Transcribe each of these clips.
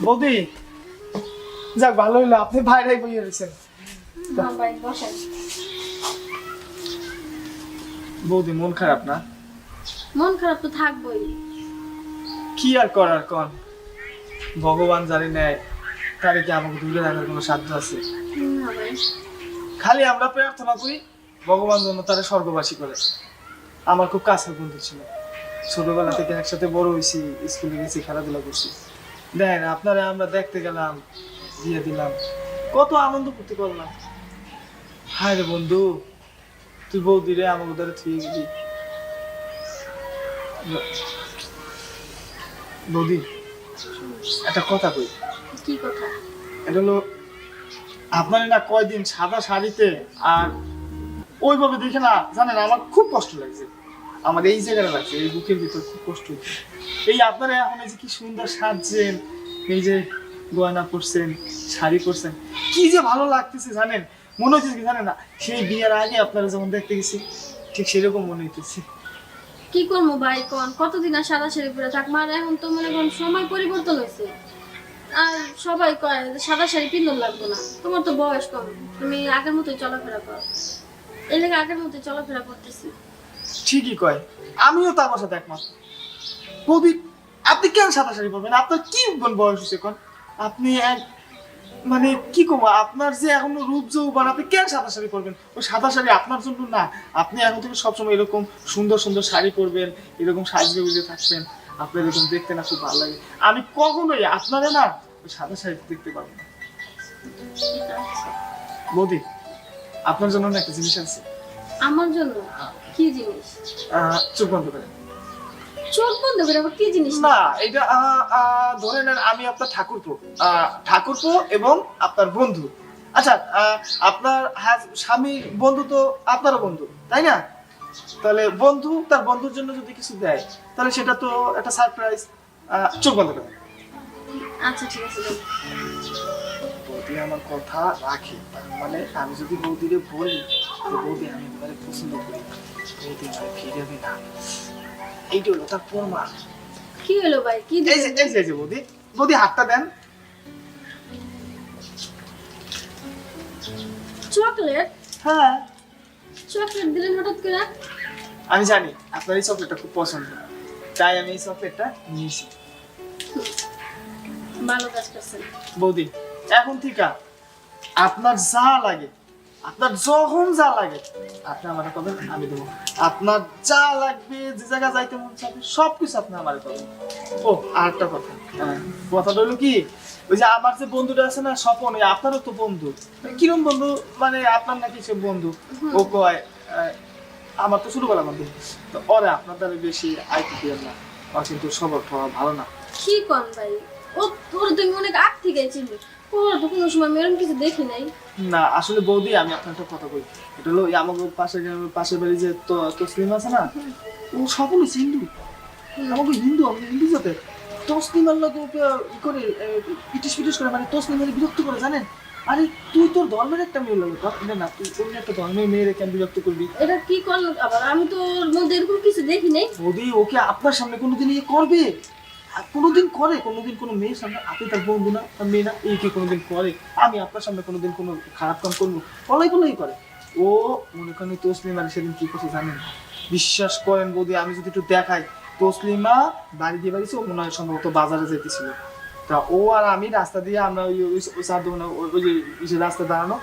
বৌদি যাক ভালো হইলো আপনি বাইরে বইয়ে রয়েছেন। বৌদি মন খারাপ না? মন খারাপ তো থাকবোই। কি আর করার কন, ভগবান জানি নেয় তারে কি আমাকে দূরে রাখার কোনো সাধ্য আছে? না ভাই, খালি আমরা প্রার্থনা করি ভগবান যেন তারে স্বর্গবাসী করে। আমার খুব কাছের বন্ধু ছিল, ছোটবেলা থেকে একসাথে বড় হয়েছি, স্কুলে গেছি, খেলাধুলা করছি। দেখেন আপনারা আমরা দেখতে গেলাম, দিয়ে দিলাম, কত আনন্দ করতে পারলাম। হায় রে বন্ধু, তুই বৌদি রে আমাকে ধরে থুয়ে গেলি। বৌদি একটা কথা কই। কি কথা? এটা হলো আপনার না কয়দিন সাদা শাড়িতে আর ওইভাবে দেখে না জানেন আমার খুব কষ্ট লাগছে। আমার এই জায়গাটা লাগছে, এই বুকের ভিতর খুব কষ্ট হচ্ছে। এই আপনারা এখন এই যে কি সুন্দর সাজছেন, এই যে গয়না পরছেন, শাড়ি পরছেন, কি যে ভালো লাগতেছে জানেন। মনে হচ্ছে কি জানেন না, সেই বিয়ের আগে আপনারা যখন দেখতে গেছি ঠিক সেরকম মনে হইতেছে। কি করবো ভাই, কোন কতদিন আর সাদা শাড়ি পরে থাক, মার এখন তো মনে করেন সময় পরিবর্তন হয়েছে। আর সবাই কয় যে সাদা শাড়ি পিন্দন লাগবে না, তোমার তো বয়স কম, তুমি আগের মতোই চলাফেরা করো। এই লেগে আগের মতোই চলাফেরা করতেছি। ঠিকই কয়, আমিও তো আমার সাথে একমত। বৌদি আপনি কেন সাদা শাড়ি পরবেন? আপনার কি বয়স হয়েছে এখন? আপনি এক মানে কি কম, আপনার যে এখনো রূপ যৌবন, আপনি কেন সাদা শাড়ি পরবেন? ওই সাদা শাড়ি আপনার জন্য না, আপনি এখন থেকে সবসময় এরকম সুন্দর সুন্দর শাড়ি পরবেন, এরকম সাজিয়ে গুজিয়ে থাকবেন, আপনার এরকম দেখতে না খুব ভালো লাগে। আমি কখনোই আপনারা না ওই সাদা শাড়িতে দেখতে পারবো না। বৌদি আপনার জন্য না একটা জিনিস আছে। আমার জন্য? কি জিনিস? চোখ বন্ধ করেন। চোখ বন্ধ করে আবার কি জিনিস? না এটা ধরে নেন আমি আপনার ঠাকুরপো এবং আপনার বন্ধু। আচ্ছা আপনার স্বামীর বন্ধু তো আপনারও বন্ধু, তাই না? তাহলে বন্ধু তার বন্ধুর জন্য যদি কিছু দেয় তাহলে সেটা তো একটা সারপ্রাইজ। চোখ বন্ধ করেন। আচ্ছা ঠিক আছে। বৌদি আমার কথা রাখে, মানে আমি যদি বৌদিরে বলি যে বৌদি আমি তোমারে পছন্দ করি, বৌদি আমারে ফিরাবে না, এইটা হলো তার প্রমাণ। কি হলো ভাই? কি এই যে এই যে বৌদি, বৌদি হাতটা দেন। চকলেট? হ্যাঁ চকলেট দিলেন হঠাৎ করে? আমি জানি আপনার এই চকলেটটা খুব পছন্দ, তাই আমি এই চকলেটটা নিয়েছি। ভালো কাজ করছেন বৌদি, এখন থেকে আপনার যা লাগে, আপনার যখন যা লাগে আপনি আমার কবেন, আমি দেবো। আপনার যা লাগবে, যে জায়গা যাইতে মন চাবে সবকিছু আপনি আমার করবেন। ও আর একটা কথা, কথাটা হলো কি, ওই যে আমার যে বন্ধুটা আছে না স্বপন, আপনারও তো বন্ধু। কিরম বন্ধু মানে আপনার নাকি সে বন্ধু, ও কয় আমার তো ছোটবেলা বন্ধু, তো ওরা আপনার দ্বারা বেশি আইতে দিয়ে না, আর কিন্তু স্বভাব ভালো না। কি কোন ভাই? ও তোর তুমি অনেক আগ থেকে চিনি, ওর তো কোনো সময় মেরম কিছু দেখি নাই। না আসলে বৌদি আমি আপনার একটা কথা বলি, এটা হলো আমাকে পাশের বাড়ি যে তসলিম আছে না, ও সকল হিন্দু, আমাকে হিন্দু, আমি হিন্দু জাতে তসলিম আল্লাহ করে পিটিস করে, মানে তসলিম বিরক্ত করে জানেন। আরে তুই তোর ধর্মের একটা মেয়ে লোক না, তুই অন্য একটা ধর্মের মেয়ের কেন বিরক্ত করবি? এটা কি করলো আবার? আমি তো ওর মধ্যে এরকম কিছু দেখি নাই। বৌদি ওকে আপনার সামনে কোনোদিন ইয়ে করবে? কোনোদিন করে? কোনোদিন কোনো মেয়ের সামনে আপনি তার বন্ধু না, তার মেয়ে না, এই কি কোনোদিন করে? আমি আপনার সামনে কোনোদিন কোনো খারাপ কাম করবো? বলাই করে। ও মনে করেন তসলিমা সেদিন কি করছে জানেন? বিশ্বাস করেন বৌদি, আমি যদি একটু দেখাই, তসলিমা বাড়ি দিয়ে বাড়িছে, ও মনে হয় সম্ভবত বাজারে যেতেছিল, তা ও আর আমি রাস্তা দিয়ে আমরা ওই চার দোকানে ওই যে রাস্তা দাঁড়ানো,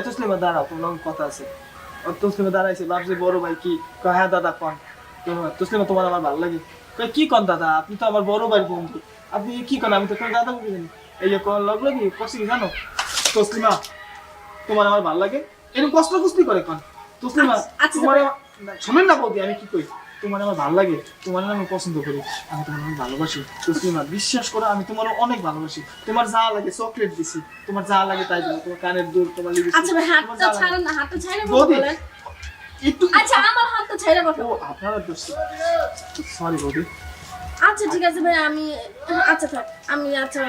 তসলিমা দাঁড়াও, তোমার কথা আছে। তসলিমা দাঁড়াইছে, ভাবছে বড় ভাই কি, হ্যাঁ দাদা কন। তসলিমা তোমার আমার ভালো লাগে। কি কন দাদা, আপনি তো আমার বড় ভাই বন্ধু, আপনি কি কন, আমি তো তোমার দাদা বলি জানি। এই যে লাগলো কি করছি কি জানো, তসলিমা তোমার আমার ভালো লাগে, এরকম কষ্ট কুস্তি করে কন। তসলিমা তোমার শোনেন না বৌদি, আমি কি কই, তোমার আমার ভালো লাগে, তোমার আমি পছন্দ করি, আমি তোমার অনেক ভালোবাসি। তসলিমা বিশ্বাস করো আমি তোমার অনেক ভালোবাসি, তোমার যা লাগে চকলেট দিছি, তোমার যা লাগে তাই দিবো, তোমার কানের দুল, তোমার লিপস্টিক। আচ্ছা ভাই হাতটা ছাড়েন না, হাতটা ছাইরা বলেন একটু। আচ্ছা আমার হাতটা ছাইরা কথা। ও আপনারা দোষ, সরি বৌদি। আচ্ছা ঠিক আছে ভাই, আমি আচ্ছা থাক, আমি আচ্ছা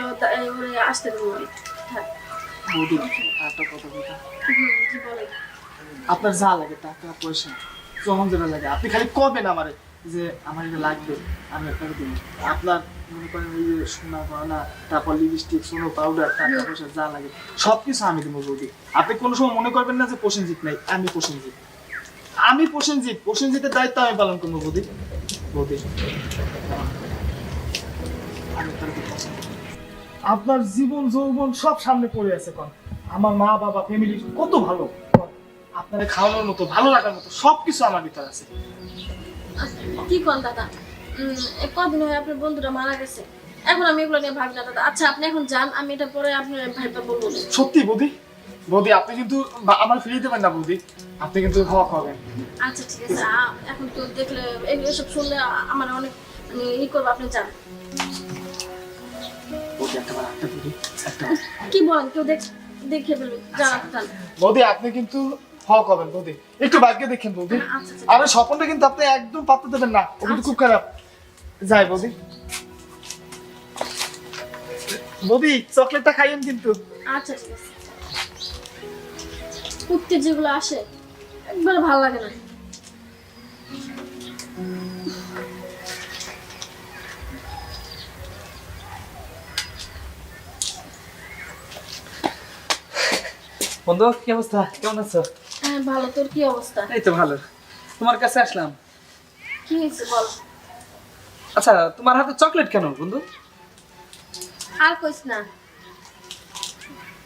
ওরে আসতে দেবো। হ্যাঁ বৌদি একটা কথা বলতে, জি বলেন। আপনার যা লাগে টাকা পয়সা যখন যেটা লাগে আপনি খালি কবেন আমারে যে আমার এটা লাগবে, আমি আপনাকে দিব। আপনার মনে করেন এই যে সোনা গয়না, তারপর লিপস্টিক, সোনো পাউডার, টাকা পয়সা যা লাগে সবকিছু আমি দেবো বৌদি। আপনি কোনো সময় মনে করবেন না যে প্রসেনজিৎ নাই, আমি প্রসেনজিৎ। আমি প্রসেনজিৎ, প্রসেনজিতের দায়িত্ব আমি পালন করবো বৌদি। বৌদি আপনার জীবন যৌবন সব সামনে পড়ে আছে কন। আমার মা বাবা ফ্যামিলি কত ভালো, আপনার খাওয়ানোর মতো ভালো লাগার মতো সবকিছু আমার ভিতরে আছে। কি কন দাদা, কদিন হয় আপনার বন্ধুরা মারা গেছে, এখন আমি এগুলো নিয়ে ভাবি না দাদা। আচ্ছা আপনি এখন যান, আমি এটা পরে আপনার ভাইটা বলবো। সত্যি বৌদি, বৌদি আপনি কিন্তু আমার ফিরিয়ে দেবেন না বৌদি, আপনি কিন্তু খাওয়া খাওয়াবেন। আচ্ছা ঠিক আছে, এখন তো দেখলে এগুলো সব শুনলে আমার অনেক মানে ই করবো, আপনি যান। বৌদি একটা বার একটা বৌদি একটা। কি বলেন, কেউ দেখে ফেলবে, যান আপনি যান। বৌদি আপনি কিন্তু হক হবেন বৌদি, একটু ভাগ্যে দেখেন বৌদি। আচ্ছা আচ্ছা। আর ওই স্বপনটা কিন্তু আপনি একদম পাত্তা দেবেন না, ও কিন্তু খুব খারাপ। যাই বৌদি, বৌদি চকলেটটা খাইয়েন কিন্তু। আচ্ছা ঠিক আছে। কুত্তে যেগুলো আসে একবার ভালো লাগে না। বন্ধু কি অবস্থা, কেমন আছো? হ্যাঁ ভালো, তোর কি অবস্থা? এই তো ভালো, তোমার কাছে আসলাম। কি হয়েছে বল। আচ্ছা তোমার হাতে চকলেট কেন বন্ধু? আর কইস না,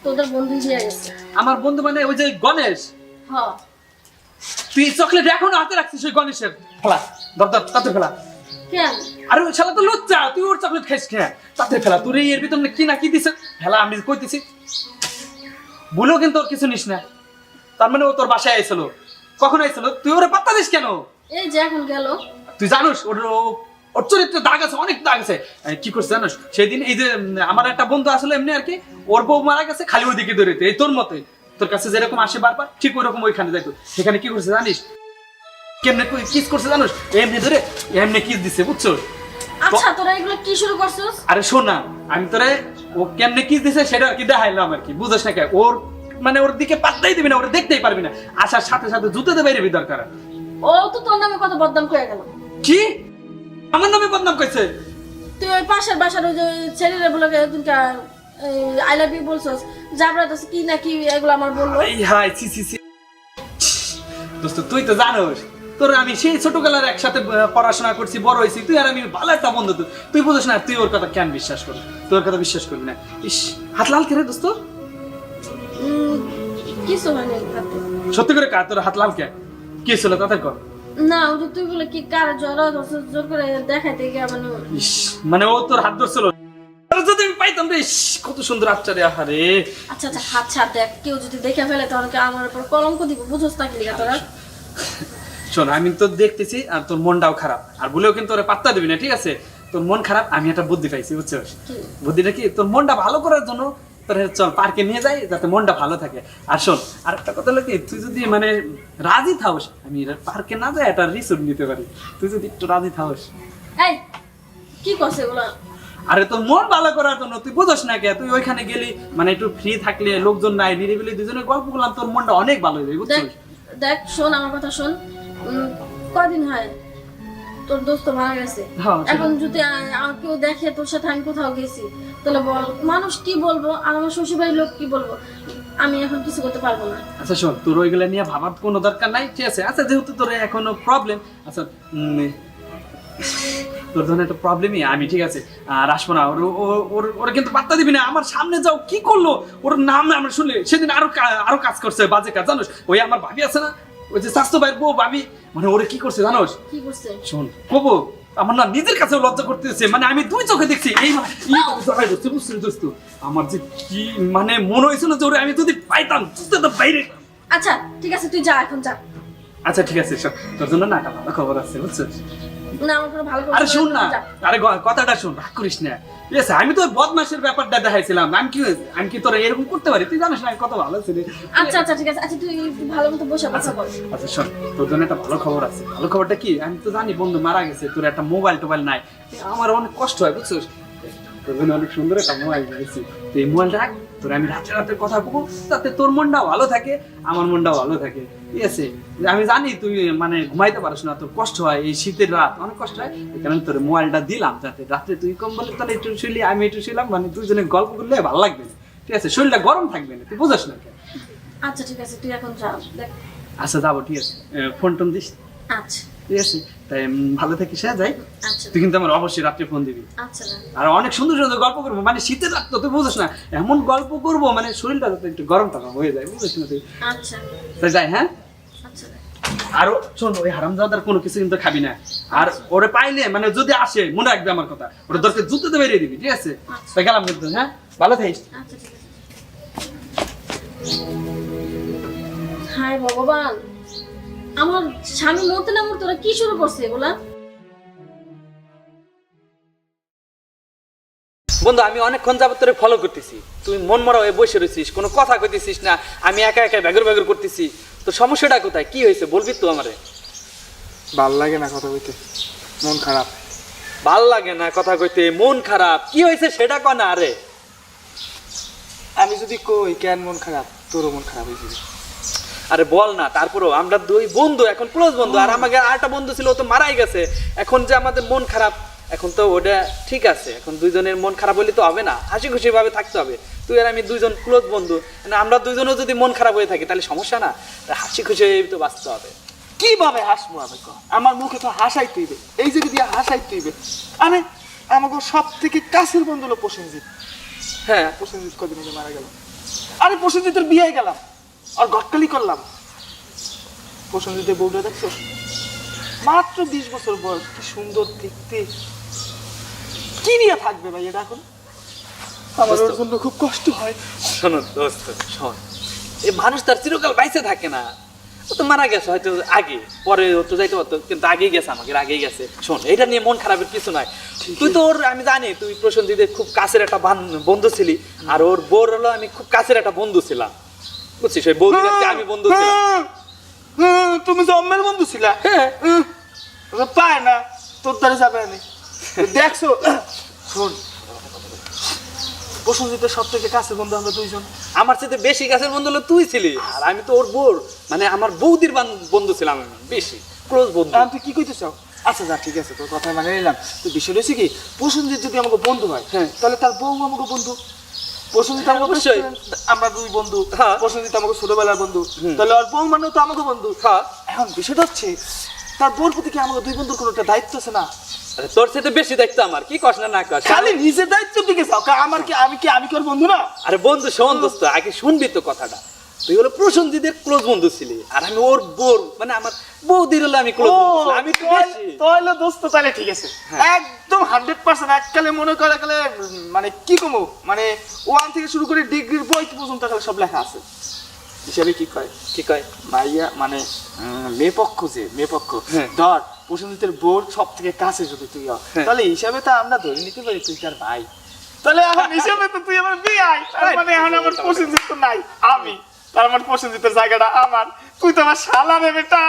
তোদের বন্ধু দিয়ে গেছে। আমার বন্ধু মানে ওই যে গণেশ? হ। তুই চকলেট এখনো হাতে রাখছিস ওই গণেশের? ফেলা, দর দর তাতে ফেলা। কেন? আরে ওই শালা তো লজ্জা, তুই ওর চকলেট খাইস খেয়ে তাতে ফেলা। তোর এর ভিতর কি না কি দিছে ফেলা, আমি কইতেছি। ভুলেও কিন্তু ওর কিছু নিস না। তার মানে ও তোর বাসায় আইছিল, কখন আইছিল? তুই ওরে পাত্তা দিস কেন? এই যে এখন গেল। তুই জানোস ওর চরিত্রে দাগ আছে, অনেক দাগ আছে। কি করছে জানোস, সেদিন এই যে আমার একটা বন্ধু আসলে এমনি আর কি, ওর বউ মারা গেছে, খালি ওইদিকে দৌড়াইতে, এই তোর মতোই, তোর কাছে যেরকম আসে বারবার ঠিক ওইরকম ওইখানে যাইতো। সেখানে কি করছে জানিস, কেমনে কিস করছে জানোস, এমনি ধরে এমনি কিস দিছে, বুঝছো? আচ্ছা তোরা এগুলো কি শুরু করছিস? আরে শোন না, আমি তোরে ও কেমনে কিস দিছে সেটা আর কি দেখাইলাম আর কি, বুঝছ না? কে ওর মানে ওর দিকে পাত্তাই দিবি না, ওরে দেখতেই পারবি না, আসার সাথে সাথে জুতাতে বাইরে দরকার। ও তো তোর নামে কত বদনাম করে গেল। কি আমার নামে বদনাম কইছে? তুই ওই পাশের বাসার ওই যে ছেলেরা বলে আই লাভ ইউ বলছস, জাবরা তো কি না কি এগুলো আমার বললো। এই হাই সি সি সি। দোস্ত তুই তো জানোস তোর আমি সেই ছোটবেলার একসাথে পড়াশোনা করছি, বড় হয়েছি, তুই আর আমি ভালো একটা বন্ধু। তুই বুঝছ না, তুই ওর কথা কেন বিশ্বাস করবি? তোর কথা বিশ্বাস করবি না? ইস, হাত লাল কে রে দোস্ত? কিছু হয়নি হাতে। সত্যি করে কার তোর হাত লাল কে? কি ছিল তাদের কর? না ওই যে তুই বলে কি কার জ্বর জোর করে দেখাইতে গিয়ে মানে। ইস, মানে ও তোর হাত ধরছিল? যদি আমি পাইতাম রে, ইস, কত সুন্দর আচ্ছা রে। আহারে আচ্ছা আচ্ছা, হাত ছাড়, দেখ কেউ যদি দেখে ফেলে তাহলে কি আমার উপর কলঙ্ক দিব, বুঝছস না কি লিগা তোরা? শোন, আমি তো দেখতেছি আর তোর মনটাও খারাপ, আর বলেও কিন্তু ওরে পাত্তা দিবি না, ঠিক আছে? তোর মন খারাপ, আমি একটা বুদ্ধি পাইছি, বুঝছিস? বুদ্ধিটা কি, তোর মনটা ভালো করার জন্য তোর চল পার্কে নিয়ে যাই, যাতে মনটা ভালো থাকে। আর শোন, আর একটা কথা হলো কি, তুই যদি মানে রাজি থাকস, আমি পার্কে না যাই একটা রিসোর্ট নিতে পারি, তুই যদি একটু রাজি থাকস। এই কি করছে এগুলা? আরে তোর মন ভালো করার জন্য, তুই বুঝস না কে, তুই ওইখানে গেলি মানে একটু ফ্রি থাকলে, লোকজন নাই, নিরিবিলি দুজনে গল্প করলাম, তোর মনটা অনেক ভালো হয়ে যাবে, বুঝছিস? দেখ শোন আমার কথা শোন, কদিন হয় তোর দোস্ত মারা গেছে, এখন যদি কেউ দেখে তোর সাথে আমি কোথাও গেছি, তাহলে বল মানুষ কি বলবো, আর আমার শ্বশুর বাড়ির লোক কি বলবো? আমি এখন কিছু করতে পারবো না। আচ্ছা শোন, তোর ওইগুলা নিয়ে ভাবার কোনো দরকার নাই, ঠিক আছে? আচ্ছা যেহেতু তোর এখনো প্রবলেম, আচ্ছা তোর জন্য একটা প্রবলেমই আমি, ঠিক আছে? আর আসবো না, ওর কিন্তু পাত্তা দিবি না। আমার সামনে যাও কি করলো, ওর নাম আমরা শুনলে সেদিন আরো কাজ করছে, বাজে কাজ, জানোস? ওই আমার ভাবি আছে না, ওই যে স্বাস্থ্য ভাইয়ের বউ ভাবি, মানে ওরে কি করছে জানোস? কি করছে? শোন কবো, আমার না নিজের কাছেও লজ্জা করতেছে, মানে আমি দুই চোখে দেখছি এই বুঝছিস? আমার যে কি মানে মনে হয়েছিল যে ওরে আমি যদি পাইতাম বাইরে। আচ্ছা ঠিক আছে, তুই যা এখন যা। আচ্ছা ঠিক আছে, তোর জন্য না একটা ভালো খবর আছে, বুঝছিস? না আমার কোনো ভালো আরে শুন না, আরে কথাটা শুন, রাগ করিস না, ঠিক আছে? আমি তো বদমাশের ব্যাপারটা দেখাইছিলাম, আমি কি তোরা এরকম করতে পারি? তুই জানিস না কত ভালো ছিল। আচ্ছা আচ্ছা ঠিক আছে, আচ্ছা তুই ভালো মতো বসে কথা বল। আচ্ছা শোন, তোর জন্য একটা ভালো খবর আছে। ভালো খবরটা কি, আমি তো জানি বন্ধু মারা গেছে, তোর একটা মোবাইল টোবাইল নাই, আমার অনেক কষ্ট হয়, বুঝছিস? তোর জন্য অনেক সুন্দর একটা মোবাইল দিয়েছি, তুই এই মোবাইলটা তোর আমি রাতে রাতে কথা বলবো, তাতে তোর মনটাও ভালো থাকে, আমার মনটাও ভালো থাকে, ঠিক আছে? আমি জানি তুই মানে ঘুমাইতে পারিস না, তোর কষ্ট হয়, এই শীতের রাত অনেক কষ্ট হয়, এই কারণে তোর মোবাইলটা দিলাম, যাতে রাত্রে তুই কম্বলের তলে একটু শুইলি, আমি একটু শুইলাম, মানে দুজনে গল্প করলে ভালো লাগবে না, ঠিক আছে? শরীরটা গরম থাকবে না, তুই বুঝাস না কেন? আচ্ছা ঠিক আছে, তুই এখন যা দেখ। আচ্ছা যাবো, ঠিক আছে? ফোন টোন দিস, আচ্ছা ঠিক আছে? তাই ভালো থাকিস, হ্যাঁ যাই। আচ্ছা তুই কিন্তু আমার অবশ্যই রাত্রে ফোন দিবি, আচ্ছা যা। আর অনেক সুন্দর সুন্দর গল্প করবো, মানে শীতের রাত তো তুই বুঝিস না, এমন গল্প করবো মানে শরীরটা যাতে একটু গরম টাকা হয়ে যায়, বুঝিস না তুই? আচ্ছা তাই যাই, হ্যাঁ? আচ্ছা যা। আর শোন, ওই হারামজাদার কোনো কিছু কিন্তু খাবি না, আর ওরে পাইলে মানে যদি আসে মনে রাখবে আমার কথা, ওটা দরকার জুতোতে বেরিয়ে দিবি, ঠিক আছে? তাই গেলাম কিন্তু, হ্যাঁ? ভালো থাকিস। আচ্ছা ঠিক আছে। হায় ভগবান, আমার স্বামী মরতে না মরতে ওরা কি শুরু করছে এগুলা? বন্ধু, আমি অনেকক্ষণ যাবত তোরে ফলো করতেছি, তুই মন মরা হয়ে বসে রয়েছিস, কোনো কথা কইতেছিস না, আমি একা একা ব্যাগর ব্যাগর করতেছি, তো সমস্যাটা কোথায়, কি হয়েছে বলবি তো আমারে? ভাল লাগে না কথা বলতে, মন খারাপ। ভাল লাগে না কথা কইতে, মন খারাপ, কি হয়েছে সেটা কয় না। আরে আমি যদি কই কেন মন খারাপ, তোরও মন খারাপ হয়ে যাবে। আরে বল না, তারপরেও আমরা দুই বন্ধু, এখন ক্লোজ বন্ধু, আর আমাকে আরেকটা বন্ধু ছিল, ও তো মারাই গেছে, এখন যে আমাদের মন খারাপ, এখন তো ওটা ঠিক আছে, এখন দুইজনের মন খারাপ হলে তো হবে না, হাসি খুশি ভাবে থাকতে হবে। তুই আর আমি দুইজন ক্লোজ বন্ধু, মানে আমরা দুইজনও যদি মন খারাপ হয়ে থাকি তাহলে সমস্যা না, হাসি খুশি হয়ে তো বাঁচতে হবে। কিভাবে হাসবো আমি, আমার মুখে তো হাসাই তুইবে, এই যে দিয়ে হাসাই তুইবে। আরে আমাকে সব থেকে কাছের বন্ধু হলো প্রসেনজিৎ। হ্যাঁ, প্রসেনজিৎ কদিন আগে মারা গেল। আরে প্রসেনজিতের বিয়ে গেলাম আর ঘটকালি করলাম। প্রসেনজিতের বউটা দেখছো, মাত্র 20 বছর বয়স, কি সুন্দর দেখতে, কি নিয়ে থাকবে ভাই এটা এখন? আমার ওর জন্য খুব কষ্ট হয়। শোনো দোস্ত, শোন, এই মানুষ তার চিরকাল বাইসে থাকে না, ও তো মারা গেছে হয়তো আগে, পরে ও তো যাইতে পারতো, কিন্তু আগেই গেছে, আমাকে আগেই গেছে। শোন, এটা নিয়ে মন খারাপের কিছু নাই, তুই তো ওর, আমি জানি তুই প্রসেনজিতের খুব কাছের একটা বন্ধু ছিলি, আর ওর বোর হলো আমি খুব কাছের একটা বন্ধু ছিলাম, বুঝছিস? ওই বন্ধুদের চেয়ে আমি বন্ধু ছিলাম। তুমি জন্মের বন্ধু ছিলা? হ্যাঁ, পায় না, তোর দ্বারা যাবে না। দেখছো, শোন, প্রসেনজিতের সব থেকে কাছের বন্ধু আমরা দুইজন। আমার সাথে বেশি কাছের বন্ধু হলো তুই ছিলি, আর আমি তো ওর বোর, মানে আমার বৌদির বন্ধু ছিলাম আমি, বেশি ক্লোজ বন্ধু। তুই কি কইতে চাও? আচ্ছা যা, ঠিক আছে, তোর কথা মানে নিলাম। তো বিষয় রয়েছে কি, প্রসেনজিৎ যদি আমাকে বন্ধু হয়, হ্যাঁ, তাহলে তার বউ আমাকে বন্ধু। প্রসেনজিৎ আমাকে অবশ্যই। আমরা দুই বন্ধু, হ্যাঁ। প্রসেনজিৎ আমাকে ছোটবেলার বন্ধু, তাহলে ওর বউ মানে তো আমাকে বন্ধু। হ্যাঁ, এখন বিষয়টা হচ্ছে, তার বউর প্রতি কি আমাকে দুই বন্ধুর কোনো একটা দায়িত্ব আছে না? আরে তোর সাথে বেশি দেখতো আমার, কি কস না, না কস, খালি নিজের দায়িত্ব দিকে চাও, আমার কি, আমি কি ওর বন্ধু না? আরে বন্ধু শোন দোস্ত, আগে শুনবি তো কথাটা, তুই হলো প্রসেনজিতের ক্লোজ বন্ধু ছিলি, আর আমি ওর বোর, মানে আমার বৌদির হলো আমি ক্লোজ বন্ধু ছিলাম, আমি একটু বেশি। তাহলে দোস্ত, তাহলে ঠিক আছে, একদম 100%। এককালে মনে করে গেলে মানে কি কমো, মানে 1 থেকে শুরু করে ডিগ্রির বই পর্যন্ত সব লেখা আছে। হিসাবে কি কয়, কি কয় মাইয়া মানে মেয়ে পক্ষ, যে মেয়ে পক্ষ হ্যাঁ। ধর প্রসেনজিতের বোর সব থেকে কাছে যদি তুই হও, হ্যাঁ। তাহলে হিসাবে তো আমরা ধরে নিতে পারি তুই তার ভাই। তাহলে এখন হিসাবে তো তুই আমার বিয়াই, তার মানে এখন আমার প্রসেনজিৎ তো নাই, আমি তার মানে প্রসেনজিতের জায়গাটা আমার। তুই তো আমার শালা রে বেটা,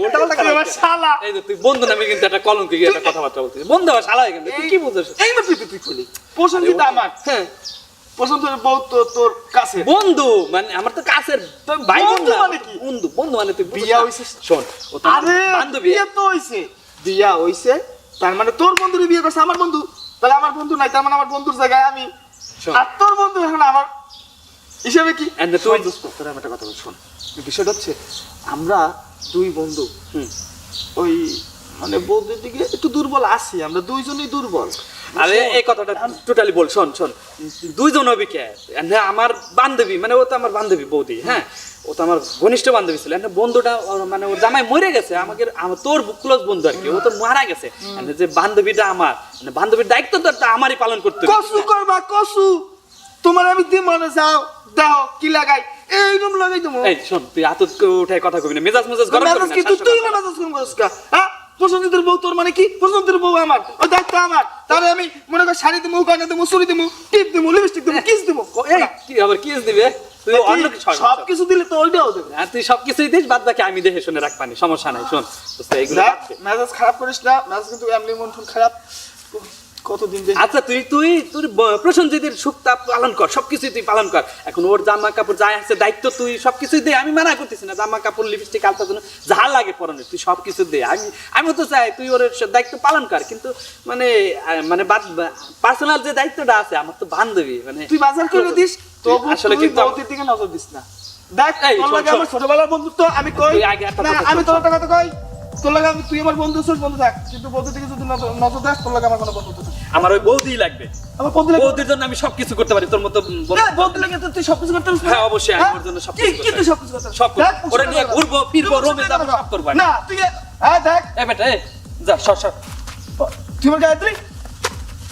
ওটা বলতে তুই আমার শালা। এই যে তুই বন্ধু নামে কিন্তু একটা কলঙ্ক কি একটা কথাবার্তা বলছিস, বন্ধু আমার শালা, কিন্তু তুই কি বুঝছিস? এই না, তুই খুলি প্রসেনজিৎ আমার, হ্যাঁ, প্রসেনজিতের বউ তো তোর কাছে বন্ধু, মানে আমার তো কাছের ভাই বন্ধু বন্ধু মানে কি? বন্ধু, বন্ধু মানে তুই বিয়া হইছে। শোন, ও তো আরে বান্ধবী। বিয়ে তো হইছে, বিয়া হইছে, তার মানে তোর বন্ধুর বিয়ে করছে আমার বন্ধু, তাহলে আমার বন্ধু নাই, তার মানে আমার বন্ধুর জায়গায় আমি, শোন। আর তোর বন্ধু এখন আমার হিসাবে কি? And তুই শোন দোস্ত, তোর আমি একটা কথা বল, শোন, বিষয়টা হচ্ছে আমরা দুই বন্ধু, ওই মানে বৌদির দিকে একটু দুর্বল আছি, আমরা দুইজনই দুর্বল। আরে এই কথাটা টোটালি বল, শোন শোন, দুইজন হবি কে, আমার বান্ধবী, মানে ও তো আমার বান্ধবী বৌদি, হ্যাঁ, ও তো আমার ঘনিষ্ঠ বান্ধবী ছিল, বন্ধুটা মানে ওর জামাই মরে গেছে, আমাকে তোর ক্লোজ বন্ধু আর কি, ও তো মারা গেছে, যে বান্ধবীটা আমার, মানে বান্ধবীর দায়িত্ব তো একটা আমারই পালন করতে হবে। কসু করবা কসু, তোমার আমি দি মনে যাও দাও কি লাগাই, এইরকম লাগাই দেবো। এই শোন, তুই হাত উঠে কথা কবি না, মেজাজ মেজাজ গরম করবি না, কি তুই না মেজাজ গরম করিস কা? হ্যাঁ, প্রসেনজিতের বউ তোর মানে কি? প্রসেনজিতের বউ আমার, ওই দায়িত্ব আমার। তাহলে আমি মনে কর শাড়ি দেবো, গয়না দেবো, চুড়ি দেবো, টিপ দেবো, লিপস্টিক দেবো, কিস দেবো। এই কি আবার কিস দিবে? তুই অন্য কিছু সব কিছু দিলে তো ওইটাও দেবে। হ্যাঁ, তুই সবকিছুই দিস, বাদ বাকি আমি দেখে শুনে রাখবানি, সমস্যা নাই। শোন দোস্ত, এইগুলো মেজাজ খারাপ করিস না, মেজাজ কিন্তু এমনি মন টন খারাপ। কতদিন দেখি আচ্ছা তুই তুই তোর প্রসেনজিতের সুখটা পালন কর, সবকিছুই তুই পালন কর। এখন ওর জামা কাপড় যা আছে দায়িত্ব তুই সবকিছুই দে, আমি মানা করতেছি না। জামা কাপড় লিপস্টিক আলতার জন্য যা লাগে পরনে তুই সবকিছু দে। আমিও তো চাই তুই ওর দায়িত্ব পালন কর, কিন্তু মানে মানে পার্সোনাল যে দায়িত্বটা আছে, আমার তো বান্ধবী মানে তুই বাজার করে দিস, তবু আসলে আসলে কিন্তু কিন্তু বৌদির দিকে নজর দিস না। দেখ এই, তোর শোন, লাগে শোন। আমার ছোটবেলার বন্ধুত্ব, আমি কই তুই আগে একটা না, কথা আমি শোন, তোর একটা কথা কই, তোর লাগে তুই আমার বন্ধু ছোট বন্ধু থাক, কিন্তু বৌদির দিকে যদি নজর দেস তোর লাগে আমার কোনো বন্ধুত্ব নেই। আমার ওই বৌদিই লাগবে। আমার বৌদি লাগে বৌদির জন্য আমি সবকিছু করতে পারি, তোর মতো বৌদি লাগে তো তুই সবকিছু করতে পারিস না? হ্যাঁ, অবশ্যই, আমি হ্যাঁ? ওর জন্য সবকিছু কি করতে তুই পারি। সবকিছু করতে পারিস? সব করবো। দেখ, ওরা নিয়ে কথা ঘুরবো, বল। ফিরবো, তুই রোমে যাবো, কথা সব করবো বল। আমি। না তুই হ্যাঁ দেখ এ বেটা এ যা সর সর। তুই আমার গায়ত্রী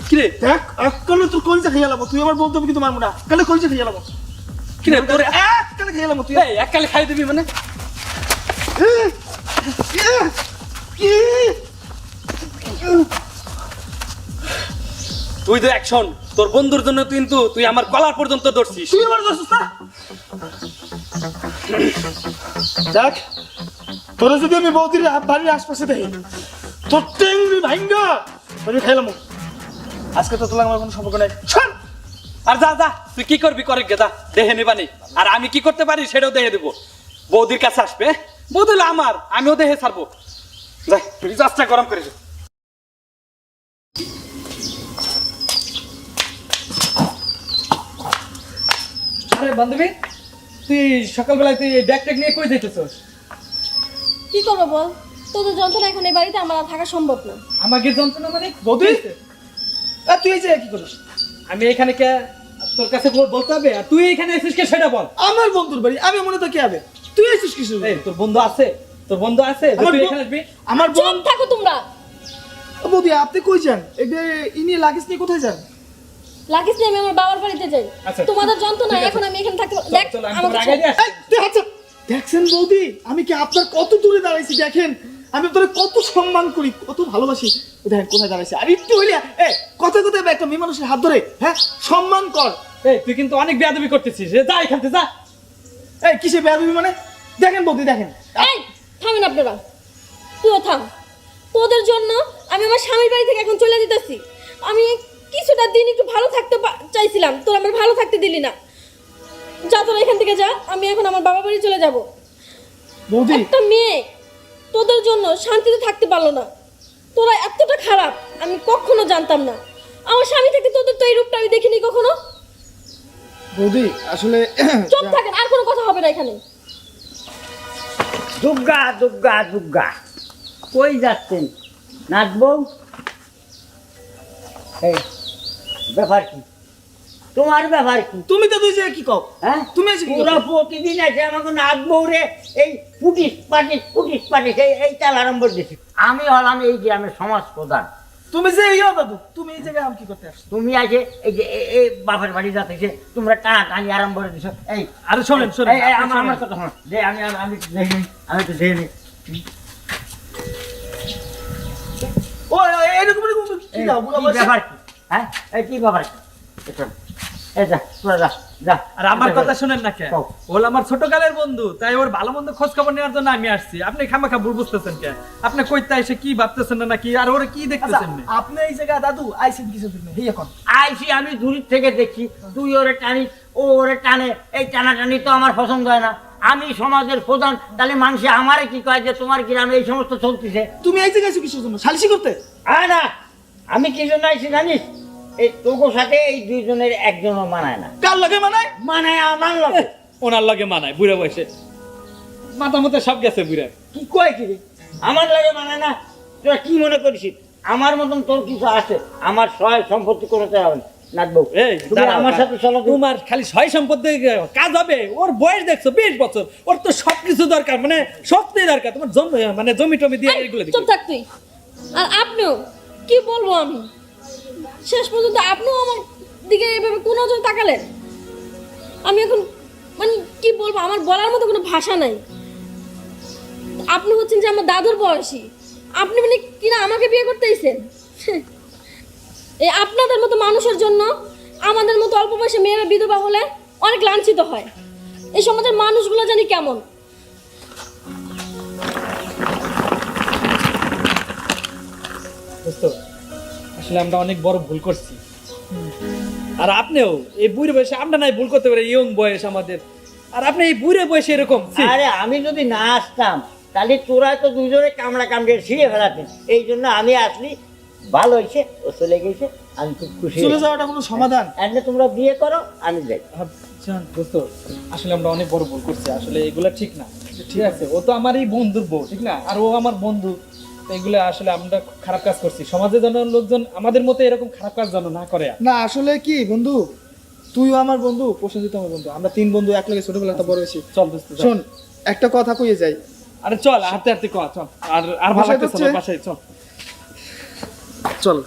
কি রে দেখ কালে তোর কলিজা খেয়ে লাবো, তুই আমার বন্ধু আমি কিন্তু মারবো না, কালে কলিজা খেয়ে লাবো, কি রে তোর কালে খেয়ে লাবো তুই। এই এককালে খাই দিবি মানে? তুই তো অ্যাকশন, তোর বন্ধুর জন্য কিন্তু তুই আমার কলার পর্যন্ত ধরছিস। তুই আমার দোস্ত না? দেখ তোরা যদি আমি বৌদির বাড়ির আশপাশে দেখি তোর টেংরি ভাঙ্গা আমি খাইলাম। আজকে তো তোলা আমার কোনো সম্পর্ক নাই, শোন। আর যা যা তুই কি করবি করে গে, যা দেখে নিবানি। আর আমি কি করতে পারি সেটাও দেখে দেবো। বৌদির কাছে আসবে, বৌদি হলো আমার, আমিও দেখে ছাড়বো। যাই মেজাজটা গরম করে দে। আরে বান্ধবী, তুই সকালবেলায় তুই ব্যাগ ট্যাগ নিয়ে কই যাইতেছস? কি করবো বল, তোদের যন্ত্রণা এখন এই বাড়িতে আমার আর থাকা সম্ভব না। আমাকে যন্ত্রণা মানে বৌদি তুই এই যে কি করিস? আমি এখানে কে তোর কাছে বলতে হবে? আর তুই এখানে এসেছিস কে সেটা বল। আমার বন্ধুর বাড়ি, আমি মনে তো কি হবে, তুই এসেছিস কিছু? এই তোর বন্ধু আছে? তোর বন্ধু আছে যে আমার তুই ব- এখানে আসবি? আমার চুপ বোন। থাকো তোমরা। বৌদি আপনি কই যান? এটা ইনি লাগেজ নিয়ে কোথায় যান? লাগিস নিয়ে আমি আমার বাবার বাড়িতে যাই। আচ্ছা। তোমাদের যন্ত্রণা ঠিক আছে। এখন আমি এখানে থাকতে চল, দেখ চল, আমি আমাকে তোর আগে দিয়ে আসছি। এই, তুই আচ্ছা দেখছেন বৌদি আমি কি আপনার কত দূরে দাঁড়াইছি, দেখেন আমি আপনার কত সম্মান করি, কত ভালোবাসি, দেখেন কোথায় দাঁড়াইছি। আর একটু হইলে কথা কথা একটা মেয়ে মানুষের হাত ধরে, হ্যাঁ সম্মান কর। এই তুই কিন্তু অনেক বেয়াদবি করতেছিস, যা এখান থেকে যা। এই কিসে বেয়াদবি মানে? দেখেন বৌদি দেখেন, এই থামেন আপনারা, তুইও থাম। তোদের জন্য আমি আমার স্বামীর বাড়ি থেকে এখন চলে যেতেছি। আমি কিছুটা দিন একটু ভালো থাকতে চাইছিলাম, তোর আমার ভালো থাকতে দিলি না। যা তোরা এখান থেকে যা, আমি এখন আমার বাবা বাড়ি চলে যাব। বৌদি একটা মেয়ে তোদের জন্য শান্তিতে থাকতে পারলো না। তোরা এতটা খারাপ আমি কখনো জানতাম না। আমার স্বামী থেকে তোদের তো এই রূপটা আমি দেখিনি কখনো। বৌদি আসলে চুপ থাকেন, আর কোনো কথা হবে না এখানে। দুর্গা দুর্গা দুর্গা কই যাচ্ছেন নাচবো? এই ব্যাপার কি, তোমার ব্যাপার কি? তুমি তো দুই জায়গায় কি কও? হ্যাঁ তুমি এসে কি ওরা করছো? প্রতিদিন এসে আমাকে নাচবো রে, এই পুটিস পাটিস এই চাল আরম্ভ দিছি। আমি হলাম এই গ্রামের সমাজ প্রধান। তুমি যে ইয়া দাদু, তুমি এই জায়গায় আম কি করতে আসছো? তুমি আজকে এই যে এই বাপের বাড়ি যাতেছে, তোমরা টানাটানি আরম্ভ করে দিছো। এই আরে শোনেন শোনেন, এই, এই, আমার কথা শোনো, যে আমি একটু দেখে নিই, আমি একটু দেখে নিই। ও এরকম এরকম কি এই, দাও বুড়া কি বয়সে? ব্যাপার কি? হ্যাঁ এই কি ব্যাপার কি? এই যা তোরা যা যা। আর আমার কথা শুনেন না কে, কও। ওল আমার ছোটকালের বন্ধু, তাই ওর ভালো মন্দ খোঁজ খবর নেওয়ার জন্য আমি আসছি। আপনি খামাখা ভুল বুঝতেছেন কে? আপনি কইতে এসে কি ভাবতেছেন না নাকি, আর ওরে কি আচ্ছা, দেখতেছেন না? আপনি এই জায়গায় দাদু আইছেন কিসের জন্য? হেই এখন আইসি আমি দূর থেকে দেখি, তুই ওরে টানিস, ও ওরে টানে, এই টানাটানি তো আমার পছন্দ হয় না। আমি সমাজের প্রধান, তাহলে মানুষ আমারে কি কয় যে তোমার গ্রামে এই সমস্ত চলতেছে? তুমি এই জায়গায় আইছো কিসের জন্য? সালিশি করতে? না, আমি কি জন্য আইসি জানিস? এই তোর সাথে এই দুইজনের একজনও মানায় না। কার লাগে মানে? মানায় আমার লোকে। ওনার লগে মানায় বুড়া বয়সে, মাথা মতো সব গেছে বুড়া। কি কয় কি রে? আমার লাগে মানায় না? তোরা কি মনে করিস আমার মতন তোর কিছু আছে? আমার সহায় সম্পত্তি কোনো চাই হবে নাচবো। এই তুমি দাঁড়াও, আমার সাথে চলো তো। তোমার খালি সয় সম্পত্তি কাজ হবে? ওর বয়স দেখছো 20 বছর, ওর তো সবকিছু দরকার, মানে সত্যি দরকার। তোমার জমি মানে জমি টমি দিয়ে এই, এগুলো চুপ থাক তুই। আর আপনিও কি বলবো আমি, শেষ পর্যন্ত আপনিও আমার দিকে এভাবে কোন নজর তাকালেন। আমি এখন মানে কি বলবো, আমার বলার মতো কোনো ভাষা নাই। আপনি হচ্ছেন যে আমার দাদুর বয়সী, আপনি মানে কিনা আমাকে বিয়ে করতে এসেছেন? এই আপনাদের মতো মানুষের জন্য আমাদের মতো অল্প বয়সে মেয়েরা বিধবা হলে অনেক লাঞ্ছিত হয়। এই সমাজের মানুষগুলো জানি কেমন। দোস্ত, আসলে আমরা অনেক বড় ভুল করছি। আর আপনিও এই বুড়ে বয়সে, আমরা নাই ভুল করতে পারি, ইয়ং বয়স আমাদের, আর আপনি এই বুড়ে বয়সে এরকম। ছি। আরে আমি যদি না আসতাম তাহলে তোরা তো দুজনে কামড়া কামড়ে ছিঁড়ে ফেলাতেন। এই জন্য আমি আসলি, ভালো হয়েছে, ও চলে গেছে, আমি খুব খুশি। চলে যাওয়াটা কোনো সমাধান? এনে তোমরা বিয়ে করো, আমি যাই। জান দোস্ত, আসলে আমরা অনেক বড় ভুল করছি, আসলে এগুলা ঠিক না। ঠিক আছে, ও তো আমারই বন্ধুর বউ, ঠিক না, আর ও আমার বন্ধু, তো এগুলো আসলে আমরা খারাপ কাজ করছি। সমাজে যেন লোকজন আমাদের মতো এরকম খারাপ কাজ যেন না করে। না আসলে কি বন্ধু, তুইও আমার বন্ধু, প্রসেনজিৎ আমার বন্ধু, আমরা 3 বন্ধু একলগে ছোটবেলাতে বড় হয়েছি। চল দোস্ত, চল। শোন, একটা কথা কইয়ে যাই। আরে চল, হাঁটতে হাঁটতে কর, চল। আর ভালো বাসায় লাগতেছে যাচ্ছে? বাসায়, চল চল।